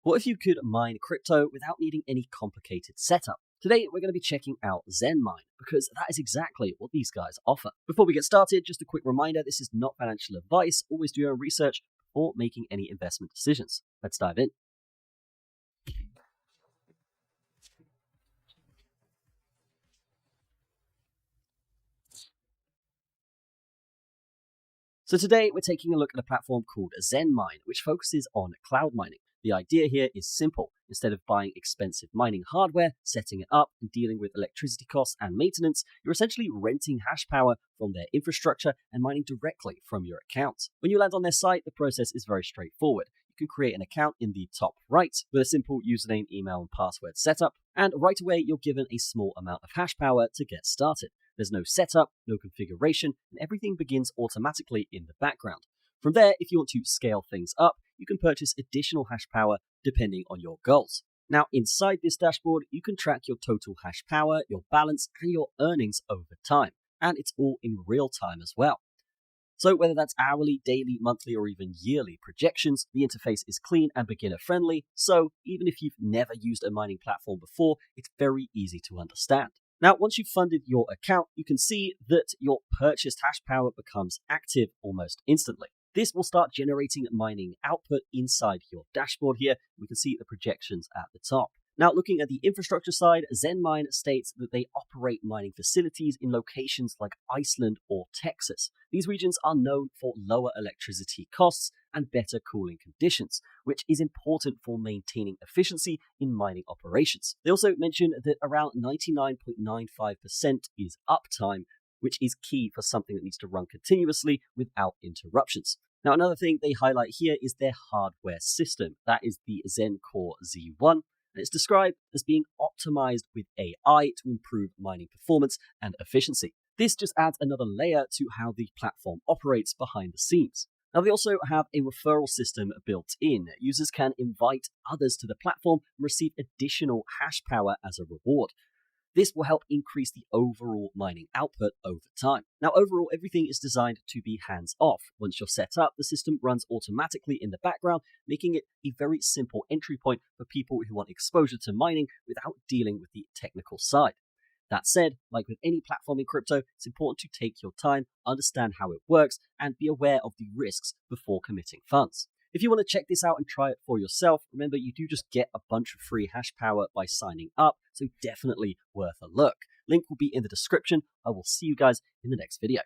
What if you could mine crypto without needing any complicated setup? Today, we're going to be checking out Zenmine because that is exactly what these guys offer. Before we get started, just a quick reminder, this is not financial advice. Always do your own research before making any investment decisions. Let's dive in. So today, we're taking a look at a platform called Zenmine, which focuses on cloud mining. The idea here is simple. Instead of buying expensive mining hardware, setting it up, and dealing with electricity costs and maintenance, you're essentially renting hash power from their infrastructure and mining directly from your account. When you land on their site, the process is very straightforward. You can create an account in the top right with a simple username, email, and password setup, and right away you're given a small amount of hash power to get started. There's no setup, no configuration, and everything begins automatically in the background. From there, if you want to scale things up, you can purchase additional hash power depending on your goals. Now, inside this dashboard, you can track your total hash power, your balance, and your earnings over time. And it's all in real time as well. So whether that's hourly, daily, monthly, or even yearly projections, the interface is clean and beginner-friendly, so even if you've never used a mining platform before, it's very easy to understand. Now, once you've funded your account, you can see that your purchased hash power becomes active almost instantly. This will start generating mining output inside your dashboard here. We can see the projections at the top. Now, looking at the infrastructure side, Zenmine states that they operate mining facilities in locations like Iceland or Texas. These regions are known for lower electricity costs and better cooling conditions, which is important for maintaining efficiency in mining operations. They also mention that around 99.95% is uptime, which is key for something that needs to run continuously without interruptions. Now, another thing they highlight here is their hardware system. That is the Zen Core Z1. And it's described as being optimized with AI to improve mining performance and efficiency. This just adds another layer to how the platform operates behind the scenes. Now, they also have a referral system built in. Users can invite others to the platform and receive additional hash power as a reward. This will help increase the overall mining output over time. Now, overall, everything is designed to be hands-off. Once you're set up, the system runs automatically in the background, making it a very simple entry point for people who want exposure to mining without dealing with the technical side. That said, like with any platform in crypto, it's important to take your time, understand how it works, and be aware of the risks before committing funds. If you want to check this out and try it for yourself, remember you do just get a bunch of free hash power by signing up, so definitely worth a look. Link will be in the description. I will see you guys in the next video.